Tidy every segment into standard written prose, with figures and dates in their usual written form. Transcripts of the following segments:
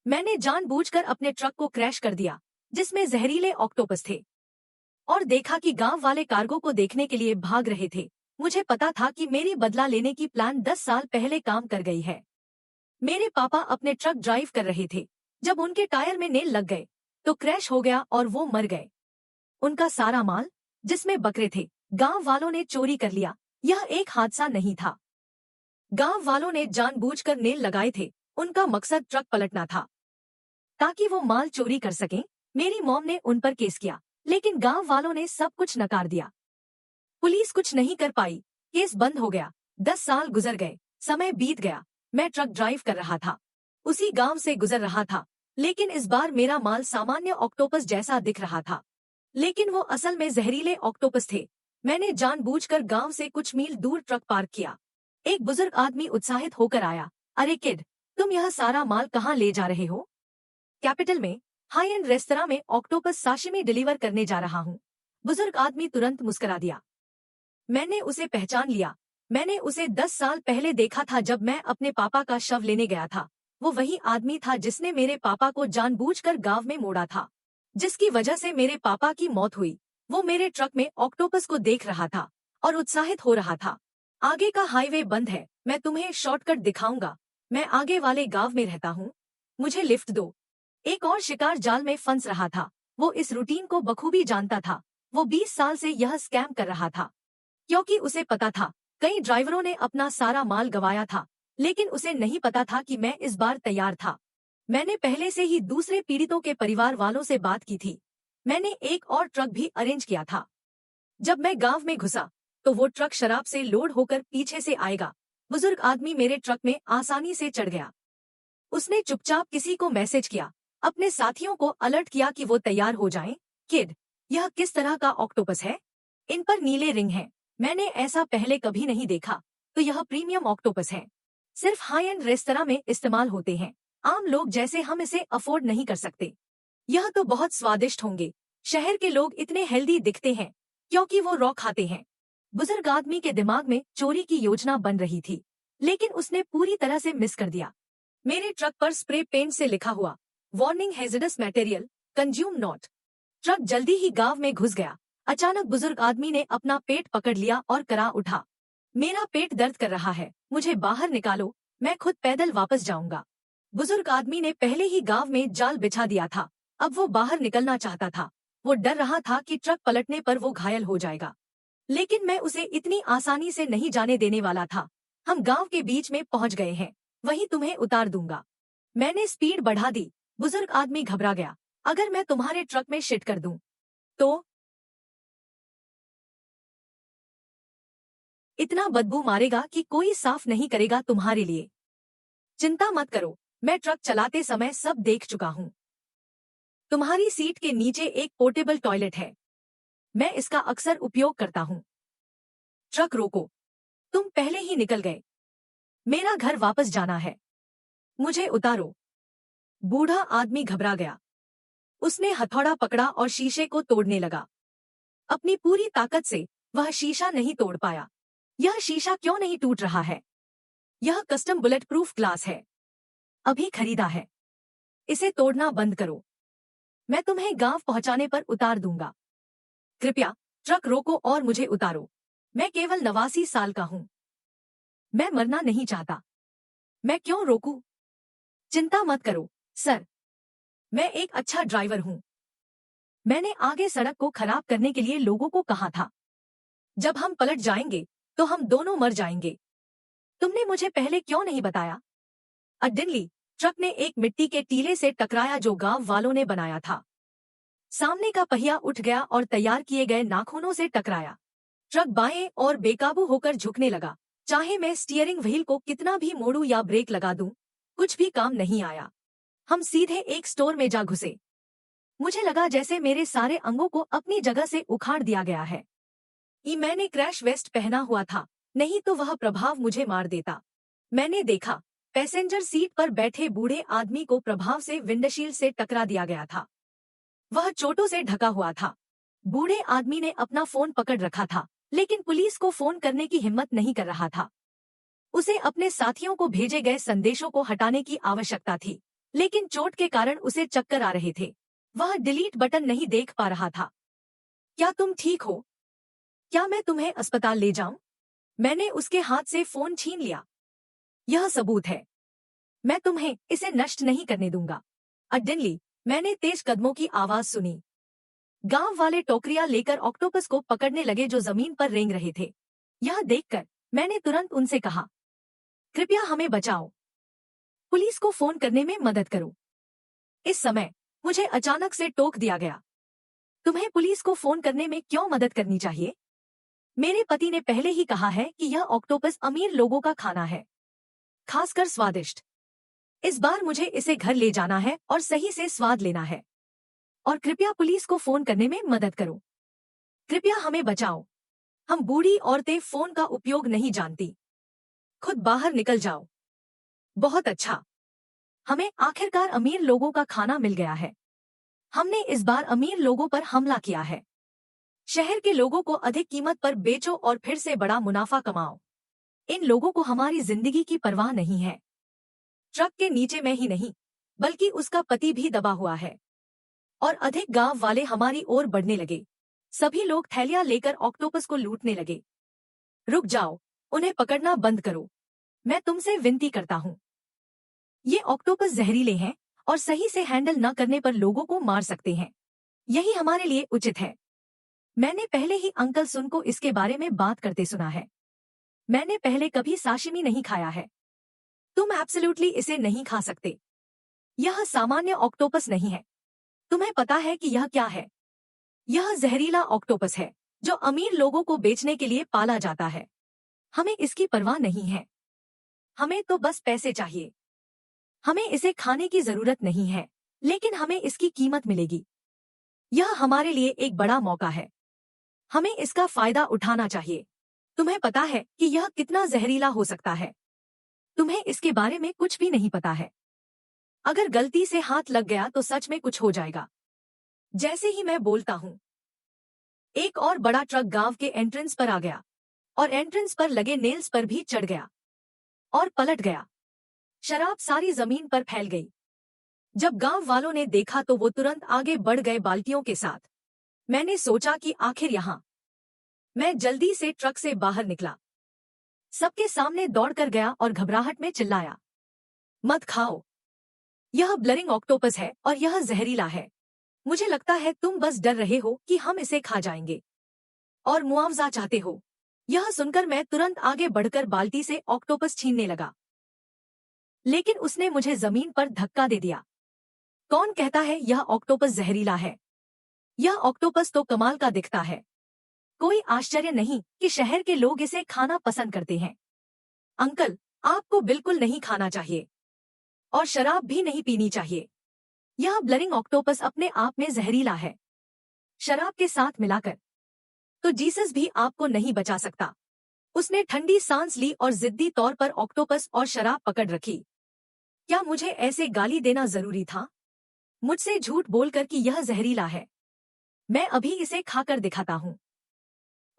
मैंने जानबूझकर अपने ट्रक को क्रैश कर दिया जिसमें जहरीले ऑक्टोपस थे और देखा कि गांव वाले कार्गो को देखने के लिए भाग रहे थे। मुझे पता था कि मेरी बदला लेने की प्लान 10 साल पहले काम कर गई है। मेरे पापा अपने ट्रक ड्राइव कर रहे थे। जब उनके टायर में नेल लग गए तो क्रैश हो गया और वो मर गए। उनका सारा माल, जिसमें बकरे थे, गांव वालों ने चोरी कर लिया। यह एक हादसा नहीं था। गांव वालों ने जानबूझकर नेल लगाए थे। उनका मकसद ट्रक पलटना था ताकि वो माल चोरी कर सकें। मेरी मॉम ने उन पर केस किया, लेकिन गांव वालों ने सब कुछ नकार दिया। पुलिस कुछ नहीं कर पाई। केस बंद हो गया। 10 साल गुजर गए। समय बीत गया। मैं ट्रक ड्राइव कर रहा था, उसी गांव से गुजर रहा था, लेकिन इस बार मेरा माल सामान्य ऑक्टोपस जैसा दिख रहा था, लेकिन वो असल में जहरीले ऑक्टोपस थे। मैंने जानबूझकर गांव से कुछ मील दूर ट्रक पार्क किया। एक बुजुर्ग आदमी उत्साहित होकर आया। अरे किड, तुम यह सारा माल कहाँ ले जा रहे हो? कैपिटल में हाई एंड रेस्तरां में ऑक्टोपस साशिमी डिलीवर करने जा रहा हूँ। बुजुर्ग आदमी तुरंत मुस्कुरा दिया। मैंने उसे पहचान लिया। मैंने उसे 10 साल पहले देखा था जब मैं अपने पापा का शव लेने गया था। वो वही आदमी था जिसने मेरे पापा को जानबूझकर गांव में मोड़ा था, जिसकी वजह से मेरे पापा की मौत हुई। वो मेरे ट्रक में ऑक्टोपस को देख रहा था और उत्साहित हो रहा था। आगे का हाईवे बंद है, मैं तुम्हें शॉर्टकट दिखाऊंगा। मैं आगे वाले गांव में रहता हूँ, मुझे लिफ्ट दो। एक और शिकार जाल में फंस रहा था। वो इस रूटीन को बखूबी जानता था। वो 20 साल से यह स्कैम कर रहा था, क्योंकि उसे पता था कई ड्राइवरों ने अपना सारा माल गंवाया था, लेकिन उसे नहीं पता था कि मैं इस बार तैयार था। मैंने पहले से ही दूसरे पीड़ितों के परिवार वालों से बात की थी। मैंने एक और ट्रक भी अरेंज किया था। जब मैं गांव में घुसा तो वो ट्रक शराब से लोड होकर पीछे से आएगा। बुजुर्ग आदमी मेरे ट्रक में आसानी से चढ़ गया। उसने चुपचाप किसी को मैसेज किया, अपने साथियों को अलर्ट किया कि वो तैयार हो जाएं। किड, यह किस तरह का ऑक्टोपस है? इन पर नीले रिंग हैं। मैंने ऐसा पहले कभी नहीं देखा। तो यह प्रीमियम ऑक्टोपस है। सिर्फ हाई एंड रेस्तरां में इस्तेमाल होते हैं। आम लोग जैसे हम इसे अफोर्ड नहीं कर सकते। यह तो बहुत स्वादिष्ट होंगे। शहर के लोग इतने हेल्दी दिखते हैं क्योंकि वो रॉ खाते हैं। बुजुर्ग आदमी के दिमाग में चोरी की योजना बन रही थी, लेकिन उसने पूरी तरह से मिस कर दिया। मेरे ट्रक पर स्प्रे पेंट से लिखा हुआ, warning hazardous material, consume not. Truck जल्दी ही गांव में घुस गया। अचानक बुजुर्ग आदमी ने अपना पेट पकड़ लिया और करा उठा, मेरा पेट दर्द कर रहा है, मुझे बाहर निकालो, मैं खुद पैदल वापस जाऊंगा। बुजुर्ग आदमी ने पहले ही गांव में जाल बिछा दिया था। अब वो बाहर निकलना चाहता था। वो डर रहा था कि ट्रक पलटने पर वो घायल हो जाएगा, लेकिन मैं उसे इतनी आसानी से नहीं जाने देने वाला था। हम गांव के बीच में पहुंच गए हैं, वहीं तुम्हें उतार दूंगा। मैंने स्पीड बढ़ा दी। बुजुर्ग आदमी घबरा गया। अगर मैं तुम्हारे ट्रक में शिट कर दूं तो? इतना बदबू मारेगा कि कोई साफ नहीं करेगा तुम्हारे लिए। चिंता मत करो, मैं ट्रक चलाते समय सब देख चुका हूँ। तुम्हारी सीट के नीचे एक पोर्टेबल टॉयलेट है, मैं इसका अक्सर उपयोग करता हूँ। ट्रक रोको, तुम पहले ही निकल गए। मेरा घर वापस जाना है, मुझे उतारो। बूढ़ा आदमी घबरा गया। उसने हथौड़ा पकड़ा और शीशे को तोड़ने लगा। अपनी पूरी ताकत से वह शीशा नहीं तोड़ पाया। यह शीशा क्यों नहीं टूट रहा है? यह कस्टम बुलेट प्रूफ ग्लास है, अभी खरीदा है। इसे तोड़ना बंद करो, मैं तुम्हें गांव पहुंचाने पर उतार दूंगा। कृपया ट्रक रोको और मुझे उतारो। मैं केवल 89 साल का हूं, मैं मरना नहीं चाहता। मैं क्यों रोकूं? चिंता मत करो सर, मैं एक अच्छा ड्राइवर हूं। मैंने आगे सड़क को खराब करने के लिए लोगों को कहा था। जब हम पलट जाएंगे तो हम दोनों मर जाएंगे। तुमने मुझे पहले क्यों नहीं बताया? अडनली, ट्रक ने एक मिट्टी के टीले से टकराया जो गांव वालों ने बनाया था। सामने का पहिया उठ गया और तैयार किए गए नाखूनों से टकराया। ट्रक बाएं और बेकाबू होकर झुकने लगा। चाहे मैं स्टीयरिंग व्हील को कितना भी मोड़ूं या ब्रेक लगा दूं, कुछ भी काम नहीं आया। हम सीधे एक स्टोर में जा घुसे। मुझे लगा जैसे मेरे सारे अंगों को अपनी जगह से उखाड़ दिया गया है। मैंने क्रैश वेस्ट पहना हुआ था, नहीं तो वह प्रभाव मुझे मार देता। मैंने देखा, पैसेंजर सीट पर बैठे बूढ़े आदमी को प्रभाव से विंडशील्ड से टकरा दिया गया था। वह चोटों से ढका हुआ था। बूढ़े आदमी ने अपना फोन पकड़ रखा था, लेकिन पुलिस को फोन करने की हिम्मत नहीं कर रहा था। उसे अपने साथियों को भेजे गए संदेशों को हटाने की आवश्यकता थी, लेकिन चोट के कारण उसे चक्कर आ रहे थे। वह डिलीट बटन नहीं देख पा रहा था। क्या तुम ठीक हो? क्या मैं तुम्हें अस्पताल ले जाऊं? मैंने उसके हाथ से फोन छीन लिया। यह सबूत है। मैं तुम्हें इसे नष्ट नहीं करने दूंगा। अडेनली, मैंने तेज कदमों की आवाज सुनी। गांव वाले टोकरियां लेकर ऑक्टोपस को पकड़ने लगे जो जमीन पर रेंग रहे थे। यह देखकर मैंने तुरंत उनसे कहा, कृपया हमें बचाओ। पुलिस को फोन करने में मदद करो। इस समय मुझे अचानक से टोक दिया गया। तुम्हें पुलिस को फोन करने में क्यों मदद करनी चाहिए? मेरे पति ने पहले ही कहा है कि यह ऑक्टोपस अमीर लोगों का खाना है, खासकर स्वादिष्ट। इस बार मुझे इसे घर ले जाना है और सही से स्वाद लेना है। और कृपया पुलिस को फोन करने में मदद करो। कृपया हमें बचाओ। हम बूढ़ी औरतें फोन का उपयोग नहीं जानती। खुद बाहर निकल जाओ। बहुत अच्छा। हमें आखिरकार अमीर लोगों का खाना मिल गया है। हमने इस बार अमीर लोगों पर हमला किया है। शहर के लोगों को अधिक कीमत पर बेचो और फिर से बड़ा मुनाफा कमाओ। इन लोगों को हमारी जिंदगी की परवाह नहीं है। ट्रक के नीचे मैं ही नहीं, बल्कि उसका पति भी दबा हुआ है। और अधिक गांव वाले हमारी ओर बढ़ने लगे। सभी लोग थैलियां लेकर ऑक्टोपस को लूटने लगे। रुक जाओ, उन्हें पकड़ना बंद करो। मैं तुमसे विनती करता हूँ। ये ऑक्टोपस जहरीले हैं और सही से हैंडल न करने पर लोगों को मार सकते हैं। यही हमारे लिए उचित है। मैंने पहले ही अंकल सुन को इसके बारे में बात करते सुना है। मैंने पहले कभी साशिमी नहीं खाया है। तुम एब्सोल्युटली इसे नहीं खा सकते। यह सामान्य ऑक्टोपस नहीं है। तुम्हें पता है कि यह क्या है? यह जहरीला ऑक्टोपस है जो अमीर लोगों को बेचने के लिए पाला जाता है। हमें इसकी परवाह नहीं है। हमें तो बस पैसे चाहिए। हमें इसे खाने की जरूरत नहीं है, लेकिन हमें इसकी कीमत मिलेगी। यह हमारे लिए एक बड़ा मौका है। हमें इसका फायदा उठाना चाहिए। तुम्हें पता है कि यह कितना जहरीला हो सकता है। तुम्हें इसके बारे में कुछ भी नहीं पता है। अगर गलती से हाथ लग गया तो सच में कुछ हो जाएगा। जैसे ही मैं बोलता हूँ, एक और बड़ा ट्रक गांव के एंट्रेंस पर आ गया और एंट्रेंस पर लगे नेल्स पर भी चढ़ गया और पलट गया। शराब सारी जमीन पर फैल गई। जब गांव वालों ने देखा तो वो तुरंत आगे बढ़ गए बाल्टियों के साथ। मैंने सोचा कि आखिर यहाँ। मैं जल्दी से ट्रक से बाहर निकला, सबके सामने दौड़कर गया और घबराहट में चिल्लाया, मत खाओ। यह ब्लरिंग ऑक्टोपस है और यह जहरीला है। मुझे लगता है तुम बस डर रहे हो कि हम इसे खा जाएंगे और मुआवजा चाहते हो। यह सुनकर मैं तुरंत आगे बढ़कर बाल्टी से ऑक्टोपस छीनने लगा, लेकिन उसने मुझे जमीन पर धक्का दे दिया। कौन कहता है यह ऑक्टोपस जहरीला है? यह ऑक्टोपस तो कमाल का दिखता है। कोई आश्चर्य नहीं कि शहर के लोग इसे खाना पसंद करते हैं। अंकल, आपको बिल्कुल नहीं खाना चाहिए और शराब भी नहीं पीनी चाहिए। यह ब्लरिंग ऑक्टोपस अपने आप में जहरीला है, शराब के साथ मिलाकर। तो जीसस भी आपको नहीं बचा सकता। उसने ठंडी सांस ली और जिद्दी तौर पर ऑक्टोपस और शराब पकड़ रखी। क्या मुझे ऐसे गाली देना जरूरी था? मुझसे झूठ बोलकर कि यह जहरीला है। मैं अभी इसे खाकर दिखाता हूँ।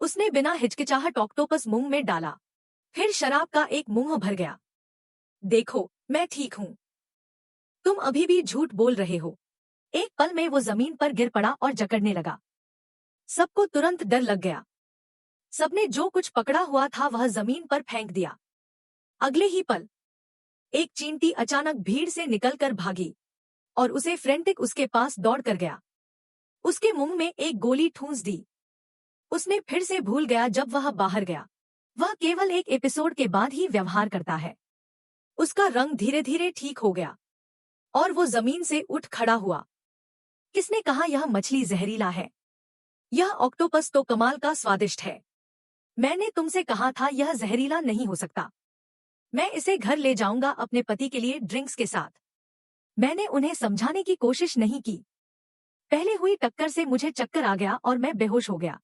उसने बिना हिचकिचाहट ऑक्टोपस मुंह में डाला, फिर शराब का एक मुंह भर गया। देखो, मैं ठीक हूँ। तुम अभी भी झूठ बोल रहे हो। एक पल में वो जमीन पर गिर पड़ा और जकड़ने लगा। सबको तुरंत डर लग गया। सबने जो कुछ पकड़ा हुआ था वह जमीन पर फेंक दिया। अगले ही पल एक चींटी अचानक भीड़ से निकलकर भागी और उसे फ्रेंटिक उसके पास दौड़ कर गया। उसके मुंह में एक गोली ठूंस दी। उसने फिर से भूल गया जब वह बाहर गया। वह केवल एक एपिसोड के बाद ही व्यवहार करता है। उसका रंग धीरे धीरे ठीक हो गया और वो जमीन से उठ खड़ा हुआ। किसने कहा यह मछली जहरीला है? यह ऑक्टोपस तो कमाल का स्वादिष्ट है। मैंने तुमसे कहा था यह जहरीला नहीं हो सकता। मैं इसे घर ले जाऊंगा अपने पति के लिए ड्रिंक्स के साथ। मैंने उन्हें समझाने की कोशिश नहीं की। पहले हुई टक्कर से मुझे चक्कर आ गया और मैं बेहोश हो गया।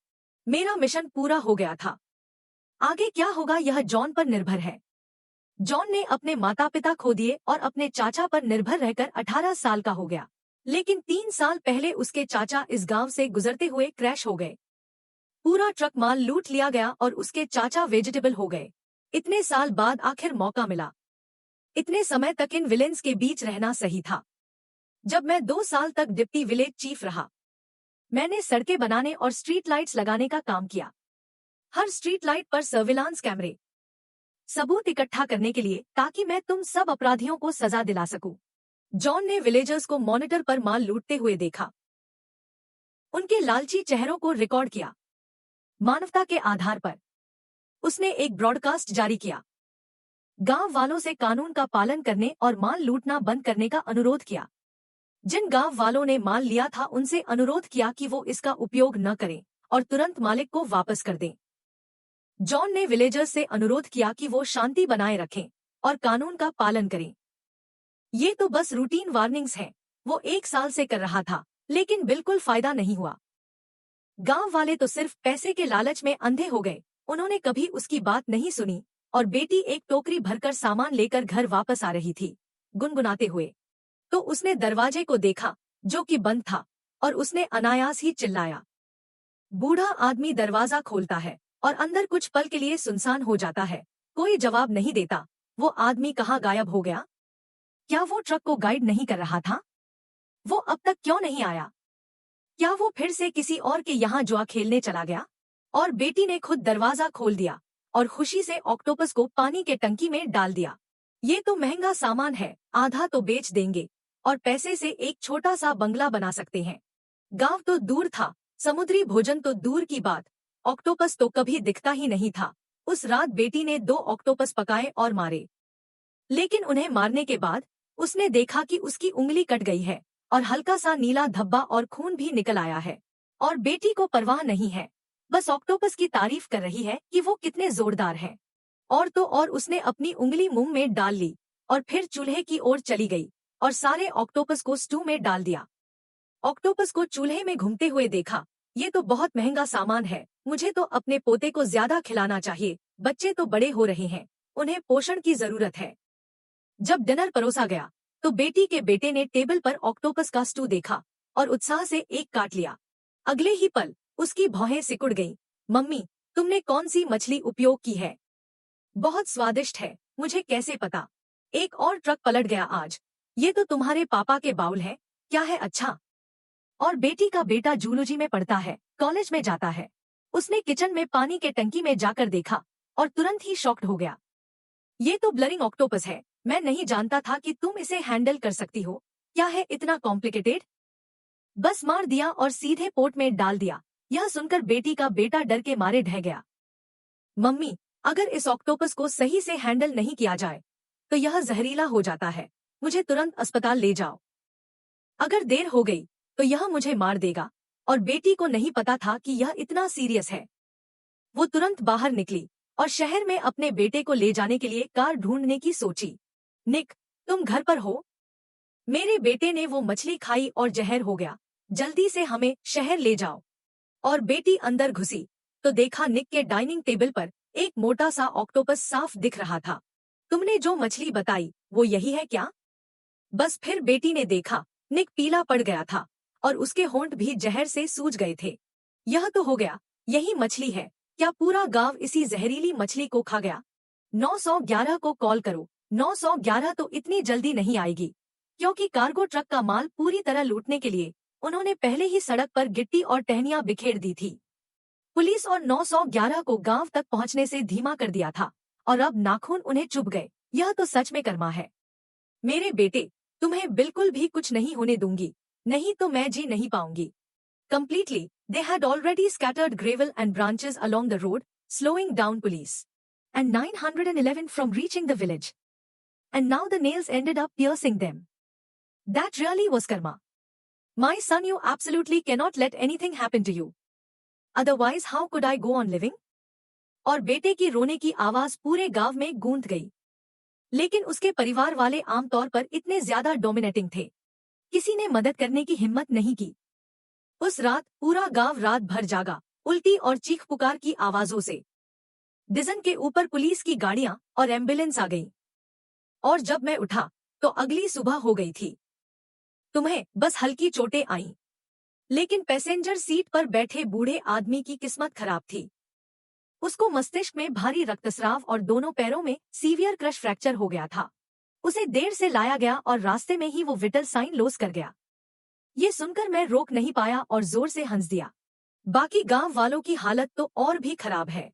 मेरा मिशन पूरा हो गया था। आगे क्या होगा यह जॉन पर निर्भर है। जॉन ने अपने माता पिता खो दिए और अपने चाचा पर निर्भर रहकर 18 साल का हो गया। लेकिन 3 साल पहले उसके चाचा इस गांव से गुजरते हुए क्रैश हो गए। पूरा ट्रक माल लूट लिया गया और उसके चाचा वेजिटेबल हो गए। इतने साल बाद आखिर मौका मिला। इतने समय तक इन विलेन्स के बीच रहना सही था। जब मैं 2 साल तक डिप्टी विलेज चीफ रहा, मैंने सड़कें बनाने और स्ट्रीट लाइट्स लगाने का काम किया। हर स्ट्रीट लाइट पर सर्विलांस कैमरे, सबूत इकट्ठा करने के लिए, ताकि मैं तुम सब अपराधियों को सजा दिला सकूं। जॉन ने विलेजर्स को मॉनिटर पर माल लूटते हुए देखा, उनके लालची चेहरों को रिकॉर्ड किया। मानवता के आधार पर उसने एक ब्रॉडकास्ट जारी किया, गांव वालों से कानून का पालन करने और माल लूटना बंद करने का अनुरोध किया। जिन गांव वालों ने माल लिया था उनसे अनुरोध किया कि वो इसका उपयोग न करें और तुरंत मालिक को वापस कर दें। जॉन ने विलेजर्स से अनुरोध किया कि वो शांति बनाए रखें और कानून का पालन करें। ये तो बस रूटीन वार्निंग्स हैं। वो 1 साल से कर रहा था, लेकिन बिल्कुल फायदा नहीं हुआ। गांव वाले तो सिर्फ पैसे के लालच में अंधे हो गए। उन्होंने कभी उसकी बात नहीं सुनी और बेटी एक टोकरी भरकर सामान लेकर घर वापस आ रही थी, गुनगुनाते हुए। तो उसने दरवाजे को देखा, जो कि बंद था, और उसने अनायास ही चिल्लाया। बूढ़ा आदमी दरवाजा खोलता है और अंदर कुछ पल के लिए सुनसान हो जाता है। कोई जवाब नहीं देता। वो आदमी कहाँ गायब हो गया? क्या वो ट्रक को गाइड नहीं कर रहा था? वो अब तक क्यों नहीं आया? क्या वो फिर से किसी और के यहाँ जुआ खेलने चला गया? और बेटी ने खुद दरवाजा खोल दिया और खुशी से ऑक्टोपस को पानी के टंकी में डाल दिया। ये तो महंगा सामान है, आधा तो बेच देंगे और पैसे से एक छोटा सा बंगला बना सकते हैं। गांव तो दूर था, समुद्री भोजन तो दूर की बात, ऑक्टोपस तो कभी दिखता ही नहीं था। उस रात बेटी ने 2 ऑक्टोपस पकाए और मारे, लेकिन उन्हें मारने के बाद उसने देखा कि उसकी उंगली कट गई है और हल्का सा नीला धब्बा और खून भी निकल आया है। और बेटी को परवाह नहीं है, बस ऑक्टोपस की तारीफ कर रही है कि वो कितने जोरदार हैं। और तो और उसने अपनी उंगली मुंह में डाल ली और फिर चूल्हे की ओर चली गई और सारे ऑक्टोपस को स्टू में डाल दिया। ऑक्टोपस को चूल्हे में घूमते हुए देखा। ये तो बहुत महंगा सामान है, मुझे तो अपने पोते को ज्यादा खिलाना चाहिए। बच्चे तो बड़े हो रहे हैं, उन्हें पोषण की जरूरत है। जब डिनर परोसा गया तो बेटी के बेटे ने टेबल पर ऑक्टोपस का स्टू देखा और उत्साह से एक काट लिया। अगले ही पल उसकी भौहें सिकुड़ गईं। मम्मी, तुमने कौन सी मछली उपयोग की है? बहुत स्वादिष्ट है। मुझे कैसे पता? एक और ट्रक पलट गया आज। ये तो तुम्हारे पापा के बाउल है। क्या है अच्छा? और बेटी का बेटा जूलॉजी में पढ़ता है, कॉलेज में जाता है। उसने किचन में पानी के टंकी में जाकर देखा और तुरंत ही शॉक्ड हो गया। ये तो ब्लरिंग ऑक्टोपस है। मैं नहीं जानता था कि तुम इसे हैंडल कर सकती हो। क्या है इतना कॉम्प्लिकेटेड? बस मार दिया और सीधे पोर्ट में डाल दिया। यह सुनकर बेटी का बेटा डर के मारे ढह गया। मम्मी, अगर इस ऑक्टोपस को सही से हैंडल नहीं किया जाए तो यह जहरीला हो जाता है। मुझे तुरंत अस्पताल ले जाओ। अगर देर हो गई तो यह मुझे मार देगा। और बेटी को नहीं पता था कि यह इतना सीरियस है। वो तुरंत बाहर निकली और शहर में अपने बेटे को ले जाने के लिए कार ढूंढने की सोची। निक, तुम घर पर हो? मेरे बेटे ने वो मछली खाई और जहर हो गया। जल्दी से हमें शहर ले जाओ। और बेटी अंदर घुसी तो देखा निक के डाइनिंग टेबल पर एक मोटा सा ऑक्टोपस साफ दिख रहा था। तुमने जो मछली बताई वो यही है क्या? बस फिर बेटी ने देखा निक पीला पड़ गया था और उसके होंठ भी जहर से सूज गए थे। यह तो हो गया, यही मछली है। क्या पूरा गांव इसी जहरीली मछली को खा गया? 911 को कॉल करो। 911 तो इतनी जल्दी नहीं आएगी, क्योंकि कार्गो ट्रक का माल पूरी तरह लूटने के लिए उन्होंने पहले ही सड़क पर गिट्टी और टहनियां बिखेर दी थी। पुलिस और 911 को गांव तक पहुंचने से धीमा कर दिया था और अब नाखून उन्हें चुभ गए। यह तो सच में कर्मा है। मेरे बेटे, तुम्हें बिल्कुल भी कुछ नहीं होने दूंगी, नहीं तो मैं जी नहीं पाऊंगी। Completely, they had already scattered gravel and branches along the road, slowing down police and 911 from reaching the village. And now the nails ended up piercing them. That really was karma. My son, you absolutely cannot let anything happen to you. Otherwise, how could I go on living? और बेटे की रोने की आवाज पूरे गांव में गूंज गई। लेकिन उसके परिवार वाले आमतौर पर इतने ज्यादा डोमिनेटिंग थे, किसी ने मदद करने की हिम्मत नहीं की। उस रात पूरा गांव रात भर जागा, उल्टी और चीख पुकार की आवाजों से। डिजन के ऊपर पुलिस की गाड़ियां और एम्बुलेंस आ गईं। और जब मैं उठा तो अगली सुबह हो गई थी। तुम्हें बस हल्की चोटें आईं, लेकिन पैसेंजर सीट पर बैठे बूढ़े आदमी की किस्मत खराब थी। उसको मस्तिष्क में भारी रक्तस्राव और दोनों पैरों में सीवियर क्रश फ्रैक्चर हो गया था। उसे देर से लाया गया और रास्ते में ही वो विटल साइन लॉस कर गया। ये सुनकर मैं रोक नहीं पाया और जोर से हंस दिया। बाकी गांव वालों की हालत तो और भी खराब है।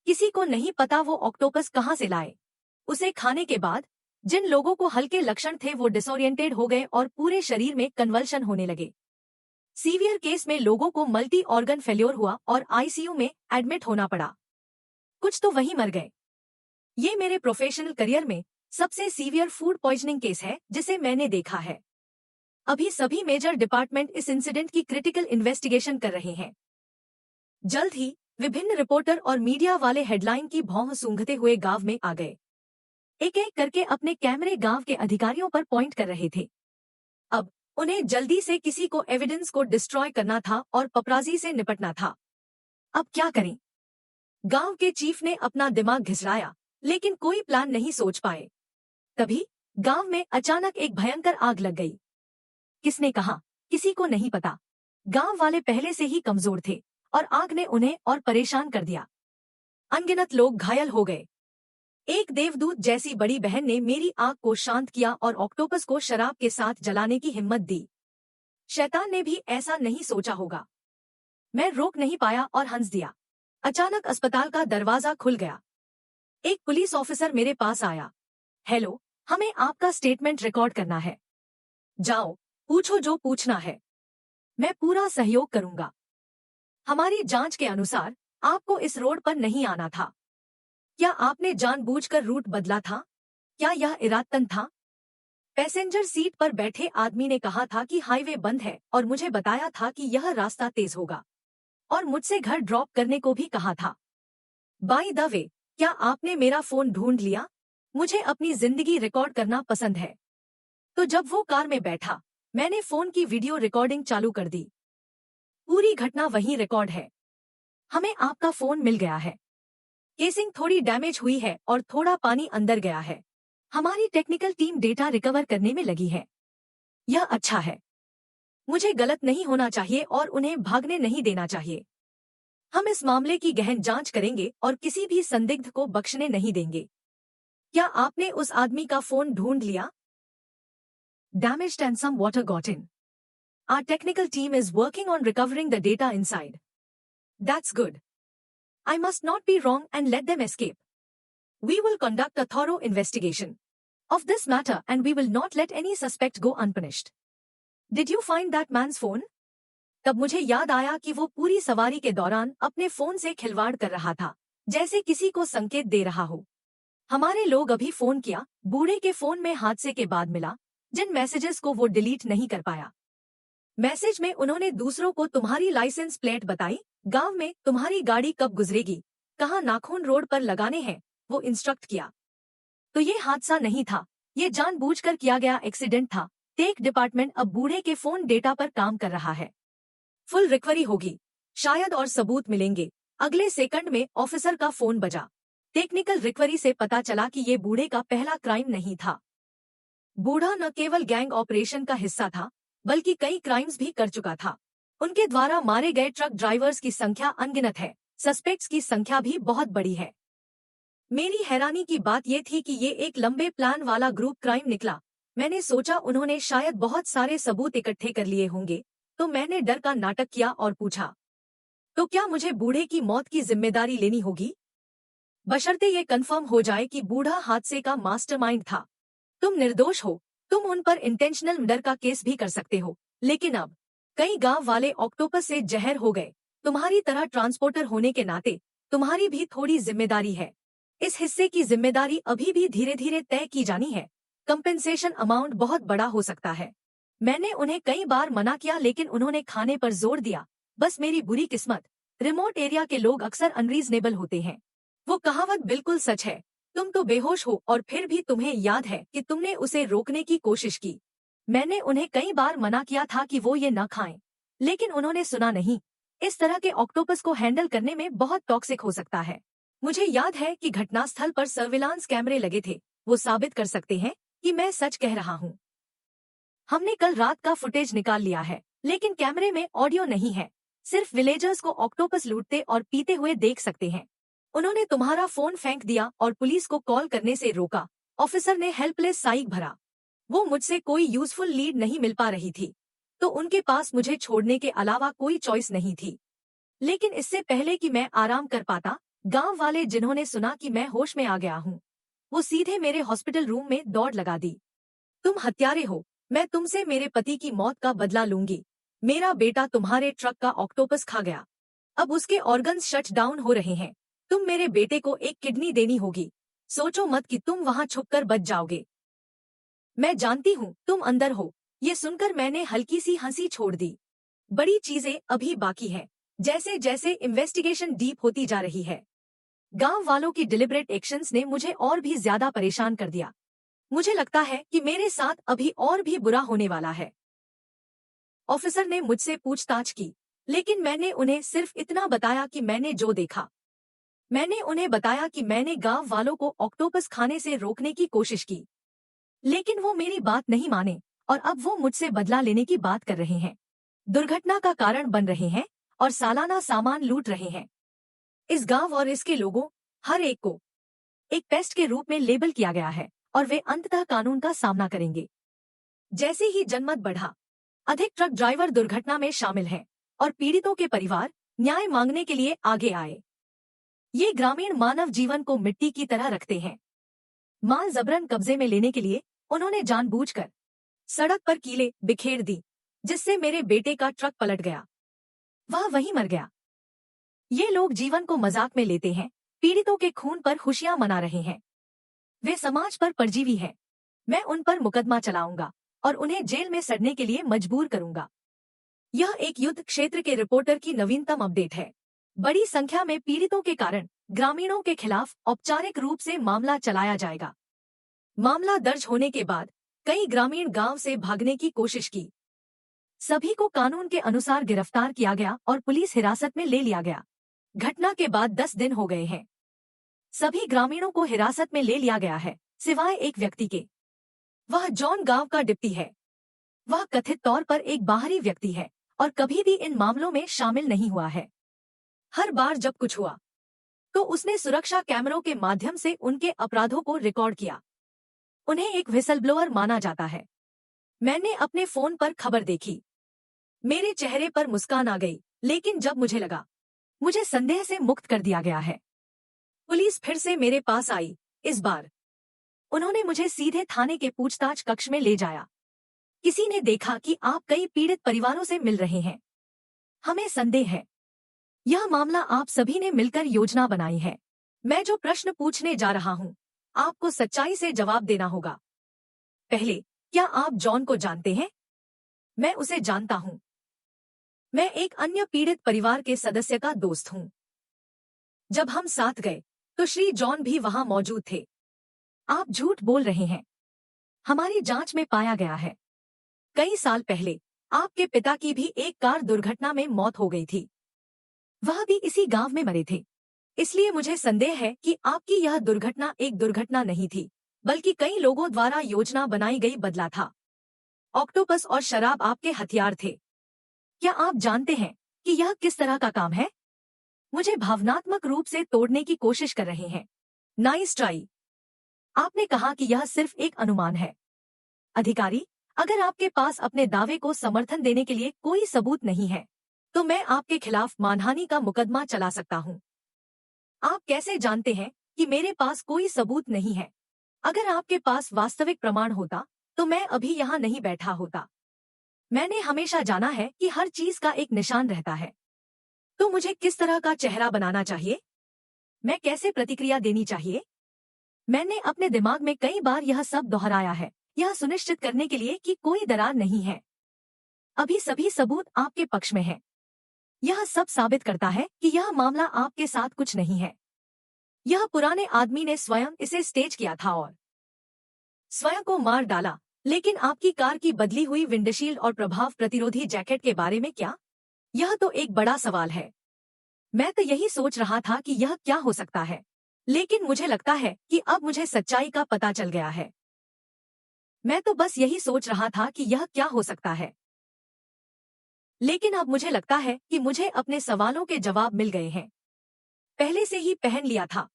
किसी को नहीं पता वो ऑक्टोपस कहाँ से लाए। उसे खाने के बाद जिन लोगों को हल्के लक्षण थे वो डिसोरिएंटेड हो गए और पूरे शरीर में कन्वल्शन होने लगे। सीवियर केस में लोगों को मल्टी ऑर्गन फेल्योर हुआ और आईसीयू में एडमिट होना पड़ा। कुछ तो वहीं मर गए। ये मेरे प्रोफेशनल करियर में सबसे सीवियर फूड पॉइजनिंग केस है जिसे मैंने देखा है। अभी सभी मेजर डिपार्टमेंट इस इंसिडेंट की क्रिटिकल इन्वेस्टिगेशन कर रहे हैं। जल्द ही विभिन्न रिपोर्टर और मीडिया वाले हेडलाइन की भौं सूंघते हुए गांव में आ गए। एक एक करके अपने कैमरे गांव के अधिकारियों पर पॉइंट कर रहे थे। अब उन्हें जल्दी से किसी को एविडेंस को डिस्ट्रॉय करना था और पपराजी से निपटना था। अब क्या करें? गांव के चीफ ने अपना दिमाग घिसराया, लेकिन कोई प्लान नहीं सोच पाए। तभी गांव में अचानक एक भयंकर आग लग गई। किसने कहा, किसी को नहीं पता। गांव वाले पहले से ही कमजोर थे और आग ने उन्हें और परेशान कर दिया। अनगिनत लोग घायल हो गए। एक देवदूत जैसी बड़ी बहन ने मेरी आग को शांत किया और ऑक्टोपस को शराब के साथ जलाने की हिम्मत दी। शैतान ने भी ऐसा नहीं सोचा होगा। मैं रोक नहीं पाया और हंस दिया। अचानक अस्पताल का दरवाजा खुल गया। एक पुलिस ऑफिसर मेरे पास आया। हेलो, हमें आपका स्टेटमेंट रिकॉर्ड करना है। जाओ, पूछो जो पूछना है। मैं पूरा सहयोग करूंगा। हमारी जांच के अनुसार आपको इस रोड पर नहीं आना था। क्या आपने जानबूझकर रूट बदला था? क्या यह इरादतन था? पैसेंजर सीट पर बैठे आदमी ने कहा था कि हाईवे बंद है और मुझे बताया था कि यह रास्ता तेज होगा और मुझसे घर ड्रॉप करने को भी कहा था। बाय द वे, क्या आपने मेरा फोन ढूंढ लिया? मुझे अपनी जिंदगी रिकॉर्ड करना पसंद है। तो जब वो कार में बैठा, मैंने फोन की वीडियो रिकॉर्डिंग चालू कर दी। पूरी घटना वहीं रिकॉर्ड है। हमें आपका फोन मिल गया है। केसिंग थोड़ी डैमेज हुई है और थोड़ा पानी अंदर गया है। हमारी टेक्निकल टीम डेटा रिकवर करने में लगी है। यह अच्छा है। मुझे गलत नहीं होना चाहिए और उन्हें भागने नहीं देना चाहिए। हम इस मामले की गहन जांच करेंगे और किसी भी संदिग्ध को बख्शने नहीं देंगे। क्या आपने उस आदमी का फोन ढूंढ लिया? Damaged and some water got in. Our technical team is working on recovering the data inside. That's good. I must not be wrong and let them escape. We will conduct a thorough investigation of this matter and we will not let any suspect go unpunished. Did you find that man's phone? तब मुझे याद आया कि वो पूरी सवारी के दौरान अपने फोन से खिलवाड़ कर रहा था, जैसे किसी को संकेत दे रहा हो। हमारे लोग अभी फोन किया, बूढ़े के फोन में हादसे के बाद मिला, जिन मैसेजेस को वो डिलीट नहीं कर पाया। मैसेज में उन्होंने दूसरों को तुम्हारी लाइसेंस प्लेट बताई, गांव में तुम्हारी गाड़ी कब गुजरेगी, कहाँ नाखून रोड पर लगाने हैं, वो इंस्ट्रक्ट किया। तो ये हादसा नहीं था, ये जानबूझकर किया गया एक्सीडेंट था। टेक डिपार्टमेंट अब बूढ़े के फोन डेटा पर काम कर रहा है। फुल रिकवरी होगी, शायद और सबूत मिलेंगे। अगले सेकंड में ऑफिसर का फोन बजा। टेक्निकल रिकवरी से पता चला कि ये बूढ़े का पहला क्राइम नहीं था। बूढ़ा न केवल गैंग ऑपरेशन का हिस्सा था, बल्कि कई क्राइम्स भी कर चुका था। उनके द्वारा मारे गए ट्रक ड्राइवर्स की संख्या अनगिनत है। सस्पेक्ट्स की संख्या भी बहुत बड़ी है। मेरी हैरानी की बात यह थी कि ये एक लंबे प्लान वाला ग्रुप क्राइम निकला। मैंने सोचा उन्होंने शायद बहुत सारे सबूत इकट्ठे कर लिए होंगे, तो मैंने डर का नाटक किया और पूछा, तो क्या मुझे बूढ़े की मौत की जिम्मेदारी लेनी होगी? बशर्ते ये कंफर्म हो जाए कि बूढ़ा हादसे का मास्टरमाइंड था। तुम निर्दोष हो, तुम उन पर इंटेंशनल मर्डर का केस भी कर सकते हो, लेकिन अब कई गांव वाले ऑक्टोपस से जहर हो गए। तुम्हारी तरह ट्रांसपोर्टर होने के नाते तुम्हारी भी थोड़ी जिम्मेदारी है। इस हिस्से की जिम्मेदारी अभी भी धीरे धीरे तय की जानी है। कंपेंसेशन अमाउंट बहुत बड़ा हो सकता है। मैंने उन्हें कई बार मना किया, लेकिन उन्होंने खाने पर जोर दिया। बस मेरी बुरी किस्मत, रिमोट एरिया के लोग अक्सर अनरीजनेबल होते हैं। वो कहावत बिल्कुल सच है, तुम तो बेहोश हो और फिर भी तुम्हें याद है कि तुमने उसे रोकने की कोशिश की। मैंने उन्हें कई बार मना किया था कि वो ये न खाएं, लेकिन उन्होंने सुना नहीं। इस तरह के ऑक्टोपस को हैंडल करने में बहुत टॉक्सिक हो सकता है। मुझे याद है कि घटनास्थल पर सर्विलांस कैमरे लगे थे, वो साबित कर सकते हैं कि मैं सच कह रहा हूँ। हमने कल रात का फुटेज निकाल लिया है, लेकिन कैमरे में ऑडियो नहीं है। सिर्फ विलेजर्स को ऑक्टोपस लूटते और पीते हुए देख सकते हैं। उन्होंने तुम्हारा फोन फेंक दिया और पुलिस को कॉल करने से रोका। ऑफिसर ने हेल्पलेस साइक भरा। वो मुझसे कोई यूजफुल लीड नहीं मिल पा रही थी, तो उनके पास मुझे छोड़ने के अलावा कोई चॉइस नहीं थी। लेकिन इससे पहले कि मैं आराम कर पाता, गांव वाले जिन्होंने सुना कि मैं होश में आ गया हूँ, वो सीधे मेरे हॉस्पिटल रूम में दौड़ लगा दी। तुम हत्यारे हो, मैं तुमसे मेरे पति की मौत का बदला लूंगी। मेरा बेटा तुम्हारे ट्रक का ऑक्टोपस खा गया। अब उसके ऑर्गन्स शट डाउन हो रहे हैं। तुम मेरे बेटे को एक किडनी देनी होगी। सोचो मत कि तुम वहां छुपकर बच जाओगे। मैं जानती हूँ तुम अंदर हो। ये सुनकर मैंने हल्की सी हंसी छोड़ दी। बड़ी चीजें अभी बाकी है। जैसे जैसे इन्वेस्टिगेशन डीप होती जा रही है, गांव वालों की डिलिबरेट एक्शंस ने मुझे और भी ज्यादा परेशान कर दिया। मुझे लगता है कि मेरे साथ अभी और भी बुरा होने वाला है। ऑफिसर ने मुझसे पूछताछ की, लेकिन मैंने उन्हें सिर्फ इतना बताया कि मैंने जो देखा। मैंने उन्हें बताया कि मैंने गांव वालों को ऑक्टोपस खाने से रोकने की कोशिश की, लेकिन वो मेरी बात नहीं माने और अब वो मुझसे बदला लेने की बात कर रहे हैं, दुर्घटना का कारण बन रहे हैं और सालाना सामान लूट रहे हैं। इस गांव और इसके लोगों, हर एक को एक पेस्ट के रूप में लेबल किया गया है और वे अंततः कानून का सामना करेंगे। जैसे ही जनमत बढ़ा, अधिक ट्रक ड्राइवर दुर्घटना में शामिल हैं और पीड़ितों के परिवार न्याय मांगने के लिए आगे आए। ये ग्रामीण मानव जीवन को मिट्टी की तरह रखते हैं। माल जबरन कब्जे में लेने के लिए उन्होंने जानबूझकर सड़क पर कीले बिखेर दी, जिससे मेरे बेटे का ट्रक पलट गया। वह वहीं मर गया। ये लोग जीवन को मजाक में लेते हैं, पीड़ितों के खून पर खुशियां मना रहे हैं। वे समाज पर परजीवी हैं। मैं उन पर मुकदमा चलाऊंगा और उन्हें जेल में सड़ने के लिए मजबूर करूंगा। यह एक युद्ध क्षेत्र के रिपोर्टर की नवीनतम अपडेट है। बड़ी संख्या में पीड़ितों के कारण ग्रामीणों के खिलाफ औपचारिक रूप से मामला चलाया जाएगा। मामला दर्ज होने के बाद कई ग्रामीण गांव से भागने की कोशिश की। सभी को कानून के अनुसार गिरफ्तार किया गया और पुलिस हिरासत में ले लिया गया। घटना के बाद 10 दिन हो गए हैं। सभी ग्रामीणों को हिरासत में ले लिया गया है, सिवाय एक व्यक्ति के। वह जॉन गांव का डिप्टी है। वह कथित तौर पर एक बाहरी व्यक्ति है और कभी भी इन मामलों में शामिल नहीं हुआ है। हर बार जब कुछ हुआ तो उसने सुरक्षा कैमरों के माध्यम से उनके अपराधों को रिकॉर्ड किया। उन्हें एक व्हिसल ब्लोअर माना जाता है। मैंने अपने फोन पर खबर देखी। मेरे चेहरे पर मुस्कान आ गई, लेकिन जब मुझे लगा मुझे संदेह से मुक्त कर दिया गया है, पुलिस फिर से मेरे पास आई। इस बार उन्होंने मुझे सीधे थाने के पूछताछ कक्ष में ले जाया। किसी ने देखा कि आप कई पीड़ित परिवारों से मिल रहे हैं। हमें संदेह है यह मामला आप सभी ने मिलकर योजना बनाई है। मैं जो प्रश्न पूछने जा रहा हूं, आपको सच्चाई से जवाब देना होगा। पहले, क्या आप जॉन को जानते हैं? मैं उसे जानता हूं। मैं एक अन्य पीड़ित परिवार के सदस्य का दोस्त हूं। जब हम साथ गए तो श्री जॉन भी वहां मौजूद थे। आप झूठ बोल रहे हैं। हमारी जांच में पाया गया है, कई साल पहले आपके पिता की भी एक कार दुर्घटना में मौत हो गई थी। वह भी इसी गांव में मरे थे। इसलिए मुझे संदेह है कि आपकी यह दुर्घटना एक दुर्घटना नहीं थी, बल्कि कई लोगों द्वारा योजना बनाई गई बदला था। ऑक्टोपस और शराब आपके हथियार थे। क्या आप जानते हैं कि यह किस तरह का काम है? मुझे भावनात्मक रूप से तोड़ने की कोशिश कर रहे हैं। Nice try. आपने कहा कि यह सिर्फ एक अनुमान है। अधिकारी, अगर आपके पास अपने दावे को समर्थन देने के लिए कोई सबूत नहीं है, तो मैं आपके खिलाफ मानहानि का मुकदमा चला सकता हूं। आप कैसे जानते हैं कि मेरे पास कोई सबूत नहीं है? अगर आपके पास वास्तविक प्रमाण होता, तो मैं अभी यहाँ नहीं बैठा होता। मैंने हमेशा जाना है कि हर चीज का एक निशान रहता है। तो मुझे किस तरह का चेहरा बनाना चाहिए? मैं कैसे प्रतिक्रिया देनी चाहिए? मैंने अपने दिमाग में कई बार यह सब दोहराया है, यह सुनिश्चित करने के लिए कि कोई दरार नहीं है। अभी सभी सबूत आपके पक्ष में है। यह सब साबित करता है कि यह मामला आपके साथ कुछ नहीं है। यह पुराने आदमी ने स्वयं इसे स्टेज किया था और स्वयं को मार डाला। लेकिन आपकी कार की बदली हुई विंडशील्ड और प्रभाव प्रतिरोधी जैकेट के बारे में क्या? यह तो एक बड़ा सवाल है। मैं तो यही सोच रहा था कि यह क्या हो सकता है, लेकिन मुझे लगता है कि अब मुझे सच्चाई का पता चल गया है। मैं तो बस यही सोच रहा था कि यह क्या हो सकता है, लेकिन अब मुझे लगता है कि मुझे अपने सवालों के जवाब मिल गए हैं। पहले से ही पहन लिया था।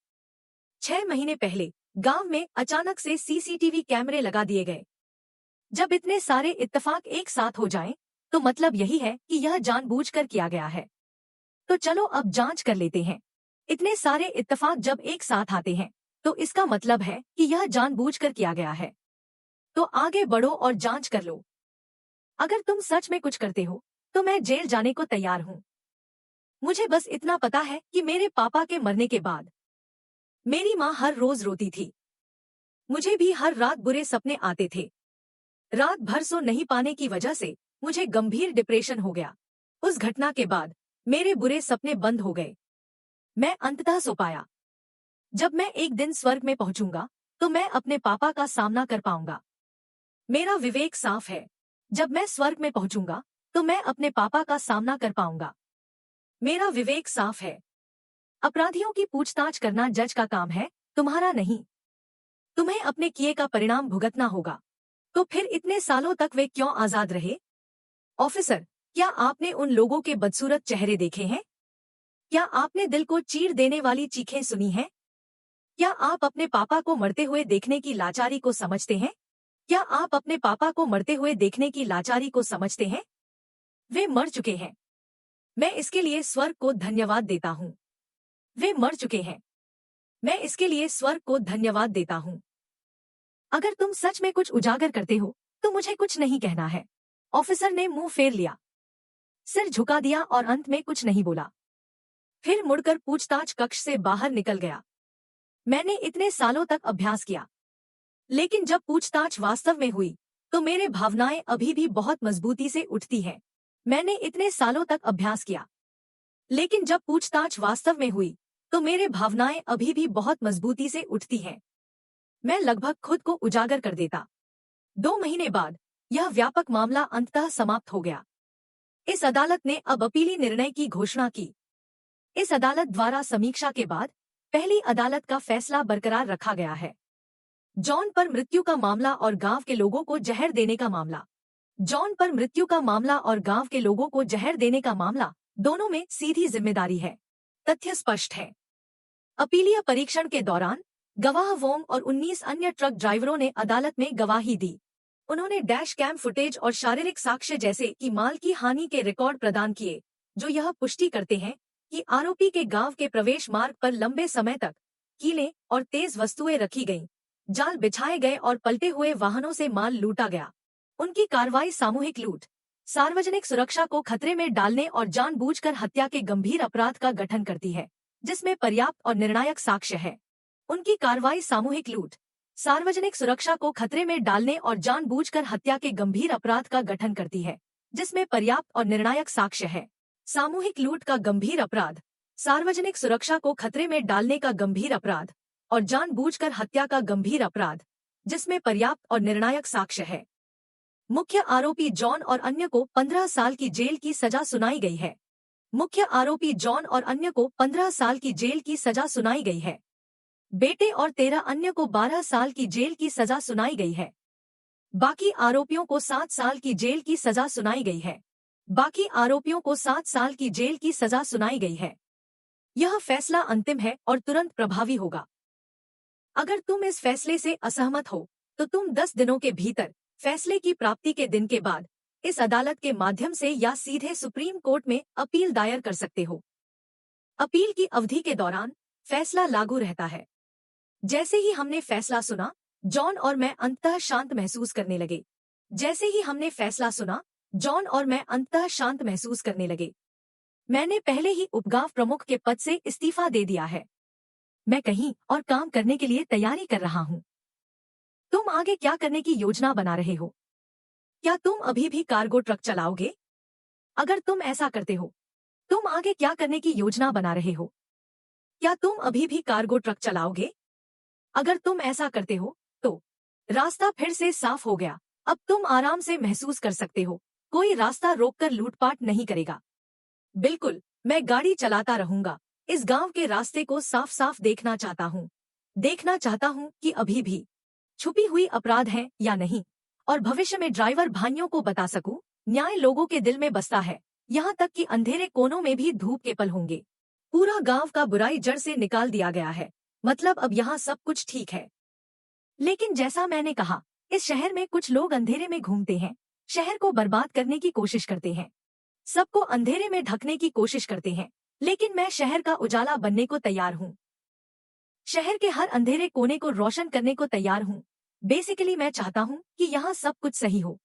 6 महीने पहले गांव में अचानक से सीसीटीवी कैमरे लगा दिए गए। जब इतने सारे इत्तेफाक एक साथ हो जाएं, तो मतलब यही है कि यह जानबूझकर किया गया है। तो चलो अब जांच कर लेते हैं। इतने सारे इत्तेफाक जब एक साथ आते हैं, तो इसका मतलब है कि यह जानबूझकर किया गया है। तो आगे बढ़ो और जांच कर लो। अगर तुम सच में कुछ करते हो, तो मैं जेल जाने को तैयार हूँ। मुझे बस इतना पता है कि मेरे पापा के मरने के बाद मेरी माँ हर रोज रोती थी। मुझे भी हर रात बुरे सपने आते थे। रात भर सो नहीं पाने की वजह से मुझे गंभीर डिप्रेशन हो गया। उस घटना के बाद मेरे बुरे सपने बंद हो गए। मैं अंततः सो पाया। जब मैं एक दिन स्वर्ग में पहुंचूंगा, तो मैं अपने पापा का सामना कर पाऊंगा। मेरा विवेक साफ है। जब मैं स्वर्ग में पहुंचूंगा, तो मैं अपने पापा का सामना कर पाऊंगा। मेरा विवेक साफ है। अपराधियों की पूछताछ करना जज का काम है, तुम्हारा नहीं। तुम्हें अपने किए का परिणाम भुगतना होगा। तो फिर इतने सालों तक वे क्यों आजाद रहे? ऑफिसर, क्या आपने उन लोगों के बदसूरत चेहरे देखे हैं? क्या आपने दिल को चीर देने वाली चीखें सुनी हैं? क्या आप अपने पापा को मरते हुए देखने की लाचारी को समझते हैं? क्या आप अपने पापा को मरते हुए देखने की लाचारी को समझते हैं? वे मर चुके हैं। मैं इसके लिए स्वर्ग को धन्यवाद देता हूँ। वे मर चुके हैं। मैं इसके लिए स्वर्ग को धन्यवाद देता हूँ। अगर तुम सच में कुछ उजागर करते हो, तो मुझे कुछ नहीं कहना है। ऑफिसर ने मुंह फेर लिया, सिर झुका दिया और अंत में कुछ नहीं बोला। फिर मुड़कर पूछताछ कक्ष से बाहर निकल गया। मैंने इतने सालों तक अभ्यास किया, लेकिन जब पूछताछ वास्तव में हुई, तो मेरे भावनाएं अभी भी बहुत मजबूती से उठती हैं। मैंने इतने सालों तक अभ्यास किया, लेकिन जब पूछताछ वास्तव में हुई, तो मेरे भावनाएं अभी भी बहुत मजबूती से उठती हैं। मैं लगभग खुद को उजागर कर देता। 2 महीने बाद यह व्यापक मामला अंततः समाप्त हो गया। इस अदालत ने अब अपीली निर्णय की घोषणा की। इस अदालत द्वारा समीक्षा के बाद पहली अदालत का फैसला बरकरार रखा गया है। जॉन पर मृत्यु का मामला और गांव के लोगों को जहर देने का मामला। जॉन पर मृत्यु का मामला और गांव के लोगों को जहर देने का मामला, दोनों में सीधी जिम्मेदारी है। तथ्य स्पष्ट है। अपीलीय परीक्षण के दौरान गवाह वोंग और 19 अन्य ट्रक ड्राइवरों ने अदालत में गवाही दी। उन्होंने डैश कैम फुटेज और शारीरिक साक्ष्य जैसे कि माल की हानि के रिकॉर्ड प्रदान किए, जो यह पुष्टि करते हैं कि आरोपी के गांव के प्रवेश मार्ग पर लंबे समय तक कीलें और तेज वस्तुएं रखी गईं, जाल बिछाए गए और पलटे हुए वाहनों से माल लूटा गया। उनकी कार्रवाई सामूहिक लूट, सार्वजनिक सुरक्षा को खतरे में डालने और जानबूझकर हत्या के गंभीर अपराध का गठन करती है, जिसमें पर्याप्त और निर्णायक साक्ष्य है। उनकी कार्रवाई सामूहिक लूट, सार्वजनिक सुरक्षा को खतरे में डालने और जानबूझकर हत्या के गंभीर अपराध का गठन करती है, जिसमें पर्याप्त और निर्णायक साक्ष्य है। सामूहिक लूट का गंभीर अपराध, सार्वजनिक सुरक्षा को खतरे में डालने का गंभीर अपराध और जानबूझकर हत्या का गंभीर अपराध, जिसमें पर्याप्त और निर्णायक साक्ष्य है। मुख्य आरोपी जॉन और अन्य को 15 साल की जेल की सजा सुनाई गई है। मुख्य आरोपी जॉन और अन्य को 15 साल की जेल की सजा सुनाई गई है। बेटे और 13 अन्य को 12 साल की जेल की सजा सुनाई गई है। बाकी आरोपियों को 7 साल की जेल की सजा सुनाई गई है। बाकी आरोपियों को 7 साल की जेल की सजा सुनाई गई है। यह फैसला अंतिम है और तुरंत प्रभावी होगा। अगर तुम इस फैसले से असहमत हो, तो तुम 10 दिनों के भीतर फैसले की प्राप्ति के दिन के बाद इस अदालत के माध्यम से या सीधे सुप्रीम कोर्ट में अपील दायर कर सकते हो। अपील की अवधि के दौरान फैसला लागू रहता है। जैसे ही हमने फैसला सुना, जॉन और मैं अंततः शांत महसूस करने लगे। जैसे ही हमने फैसला सुना, जॉन और मैं अंततः शांत महसूस करने लगे। मैंने पहले ही उपगांव प्रमुख के पद से इस्तीफा दे दिया है। मैं कहीं और काम करने के लिए तैयारी कर रहा हूँ। तुम आगे क्या करने की योजना बना रहे हो? क्या तुम अभी भी कार्गो ट्रक चलाओगे? अगर तुम ऐसा करते हो, तुम आगे क्या करने की योजना बना रहे हो? क्या तुम अभी भी कार्गो ट्रक चलाओगे? अगर तुम ऐसा करते हो, तो रास्ता फिर से साफ हो गया। अब तुम आराम से महसूस कर सकते हो, कोई रास्ता रोककर लूटपाट नहीं करेगा। बिल्कुल, मैं गाड़ी चलाता रहूंगा। इस गांव के रास्ते को साफ साफ देखना चाहता हूँ। देखना चाहता हूँ कि अभी भी छुपी हुई अपराध है या नहीं, और भविष्य में ड्राइवर भाइयों को बता सकूं, न्याय लोगों के दिल में बसता है, यहाँ तक कि अंधेरे कोनों में भी धूप के पल होंगे। पूरा गांव का बुराई जड़ से निकाल दिया गया है। मतलब अब यहाँ सब कुछ ठीक है। लेकिन जैसा मैंने कहा, इस शहर में कुछ लोग अंधेरे में घूमते हैं, शहर को बर्बाद करने की कोशिश करते हैं, सबको अंधेरे में ढकने की कोशिश करते हैं। लेकिन मैं शहर का उजाला बनने को तैयार हूँ, शहर के हर अंधेरे कोने को रोशन करने को तैयार हूँ। बेसिकली मैं चाहता हूँ कि यहाँ सब कुछ सही हो,